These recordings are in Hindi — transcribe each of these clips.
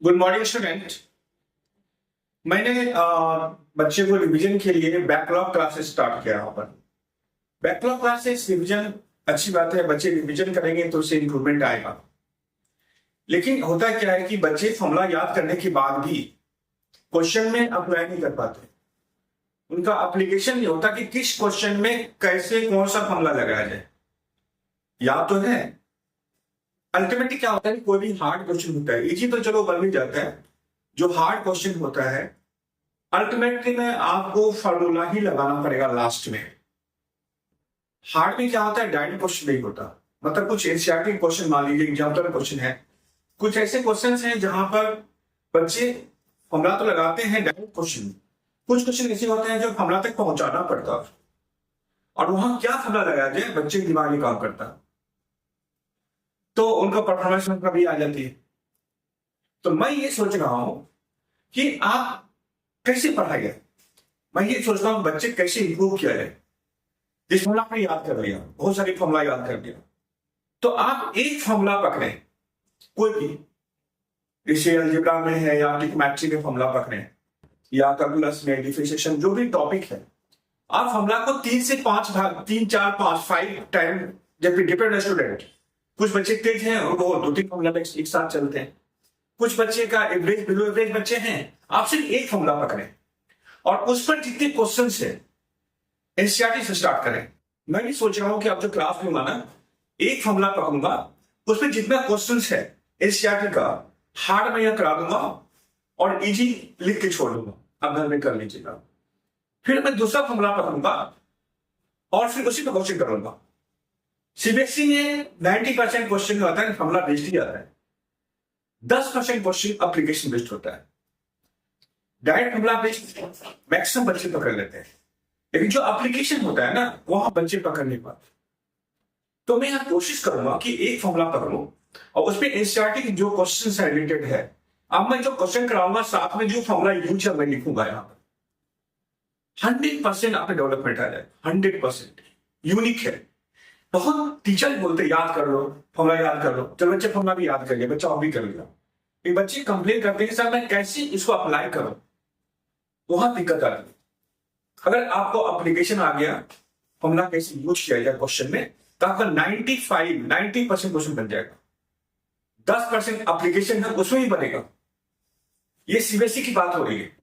Good morning student. मैंने बच्चे को रिवीजन के लिए बैकलॉग क्लासेस स्टार्ट किया यहाँ पर। बैकलॉग क्लासेस रिवीजन अच्छी बात है, बच्चे रिवीजन करेंगे तो उससे इंप्रूवमेंट आएगा। लेकिन होता क्या है कि बच्चे फॉर्मूला याद करने के बाद भी क्वेश्चन में अप्लाई नहीं कर पाते। उनका एप्लीकेशन नहीं होता कि किस क्वेश्चन में कैसे कौन सा फॉर्मूला लगाया जाए। याद तो है, अल्टीमेटली क्या होता है कि कोई भी हार्ड क्वेश्चन होता है, इजी तो चलो बन भी जाता है, जो हार्ड क्वेश्चन होता है अल्टीमेटली में आपको फॉर्मूला ही लगाना पड़ेगा लास्ट में। हार्ड में क्या होता है, डायरेक्ट क्वेश्चन नहीं होता। मतलब कुछ एनसीईआरटी क्वेश्चन मान लीजिए एग्जाम्पल क्वेश्चन है, कुछ ऐसे क्वेश्चन हैं जहां पर बच्चे फॉर्मूला तो लगाते हैं डायरेक्ट क्वेश्चन, कुछ क्वेश्चन ऐसे होते हैं जो फॉर्मूला तक पहुंचाना पड़ता है और वहां क्या फॉर्मूला लगाया जाए बच्चे के दिमाग में काम करता है, तो उनका परफॉर्मेंस में कभी आ जाती है। तो मैं ये सोच रहा हूं कि आप कैसे पढ़ाइए, मैं ये सोच रहा हूं बच्चे कैसे इंप्रूव किया जाए। जिस फॉर्मूला आपने याद कर लिया, बहुत सारी फॉर्मूला याद कर लिया, तो आप एक फॉर्मूला पकड़े कोई भी, जैसे अलजेब्रा में है या ट्रिग्नोमेट्री में फॉर्मूला पकड़े या कैलकुलस में डिफरेंशिएशन, जो भी टॉपिक है, आप फॉर्मूला को 3 से 5 भाग, 3 4 5 5 टाइम, जब डिपेंड स्टूडेंट, कुछ बच्चे तेज हैं और वो 2-3 फॉर्मूला एक साथ चलते हैं, कुछ बच्चे का एवरेज बिलो एवरेज बच्चे हैं। आप सिर्फ एक फॉर्मूला पकड़ें और उस पर जितने क्वेश्चंस है एनसीईआरटी से स्टार्ट करें। मैं भी सोच रहा हूं कि अब जो क्लास में माना एक फॉर्मूला पकड़ूंगा, उसमें जितना क्वेश्चंस है एनसीईआरटी का हार्ड में यह करा दूंगा और इजी लिख के छोड़ दूंगा, आप घर में कर लीजिएगा। फिर मैं दूसरा फॉर्मूला पकड़ूंगा और फिर उसी पर क्वेश्चन करूंगा। सीबीएसई में 90% क्वेश्चन होता है फॉर्मूला बेस्ड ही आता है, 10% क्वेश्चन एप्लीकेशन बेस्ड होता है। डायरेक्ट फॉर्मूला बेस्ड मैक्सिमम बच्चे पकड़ लेते हैं, लेकिन जो एप्लीकेशन होता है ना वहां बच्चे पकड़ नहीं पाते। तो मैं यहां कोशिश करूंगा कि एक फॉर्मूला पकड़ूं और उसमें एनसीईआरटी की जो क्वेश्चन से रिलेटेड है, अब मैं जो क्वेश्चन कराऊंगा साथ में जो फॉर्मूला यूज है मैं लिखूंगा यहाँ पर। 100% आपने डेवलपमेंट आ जाए, 100% यूनिक है। बहुत टीचर बोलते याद कर लो, फॉर्मूला याद कर लो, चलो बच्चे फॉर्मूला भी याद कर लिया, बच्चा और भी कर लिया। ये बच्चे कंप्लेन करते हैं सर मैं कैसे इसको अप्लाई करूं, वहां दिक्कत आती है। अगर आपको एप्लीकेशन आ गया, फॉर्मूला कैसे यूज किया जाए क्वेश्चन में, तो आपका 90% क्वेश्चन बन जाएगा। 10% एप्लीकेशन है उसमें ही बनेगा। ये सीबीएसई की बात हो रही है।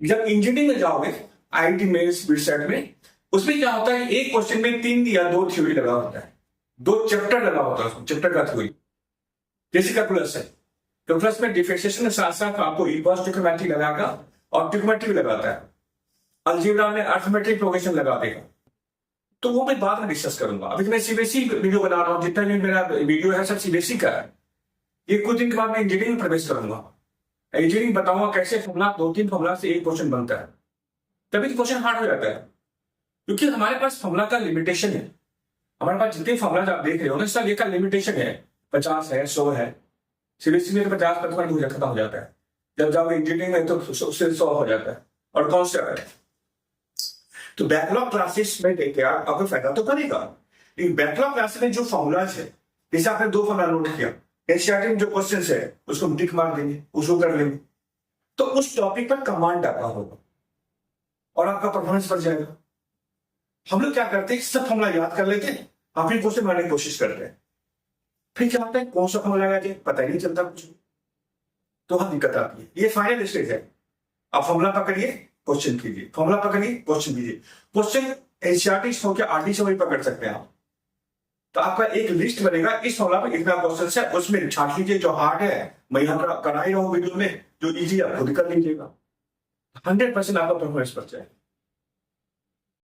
जब इंजीनियरिंग में जाओगे आईआईटी में, बीसेट में, उसमें क्या होता है एक क्वेश्चन में 3 या 2 थ्योरी लगा होता है, 2 चैप्टर लगा होता है, चैप्टर का थ्योरी। जैसे कैलकुलस है, कैलकुलस में डिफरेंशिएशन के साथ साथ आपको इनवर्स ट्रिग्नोमेट्री लगाएगा और ट्रिग्नोमेट्री भी लगाता है। अलजेब्रा में अरिथमेटिक प्रोग्रेशन लगा देगा। तो वो मैं बाद में डिस्कस करूंगा। अभी मैं सीबीएसई वीडियो बना रहा हूँ, जितना भी मेरा वीडियो है सब सीबीएसई का है। ये कुछ दिन के बाद मैं इंजीनियरिंग में प्रवेश करूंगा, इंजीनियरिंग बताऊंगा कैसे फॉर्मूला 2-3 फॉर्मूला से एक क्वेश्चन बनता है। तभी तो क्वेश्चन हार्ड हो जाता है, क्योंकि हमारे पास फॉर्मूला का लिमिटेशन है। हमारे पास जितने फॉर्मूला आप देख रहे हो ना, सब ये का लिमिटेशन है, 50 है, 100 है। सीबीएसई में 50% खत्म हो जाता है, जब जाओगे इंजीनियरिंग में तो उससे 100 हो जाता है और कॉन्सेप्ट है। तो बैकलॉग क्लासेस में देख के आपको फायदा तो करेगा, लेकिन बैकलॉग क्लासेस में जो फॉर्मूलाज है, जैसे आपने 2 फॉर्मूला नोट किया, एनसीईआरटी में जो क्वेश्चन है उसको टिक मार देंगे, उसको कर लेंगे, तो उस टॉपिक पर कमांड आपका होगा और आपका परफॉर्मेंस बढ़ जाएगा। हम लोग क्या करते हैं, सब फॉर्मूला याद कर लेते हैं, फिर क्वेश्चन बनाने की कोशिश करते हैं, फिर क्या होता है कौन सा फॉर्मूला लगाते हैं पता ही नहीं चलता कुछ, तो वहां दिक्कत आती है। ये फाइनल स्टेज है। आप फॉर्मूला पकड़िए, क्वेश्चन कीजिए, फॉर्मूला पकड़िए, क्वेश्चन कीजिए। क्वेश्चन एनसीईआरटी हो क्या आरटी से वही पकड़ सकते हैं आप। तो आपका एक लिस्ट बनेगा, इस फॉर्मूला पर इतना क्वेश्चन है, उसमें छाट लीजिए। जो हार्ड है मैं यहाँ करा ही रहा हूँ वीडियो में, जो इजी है खुद कर लीजिएगा। 100% आपका परफॉर्मेंस बढ़ जाएगा।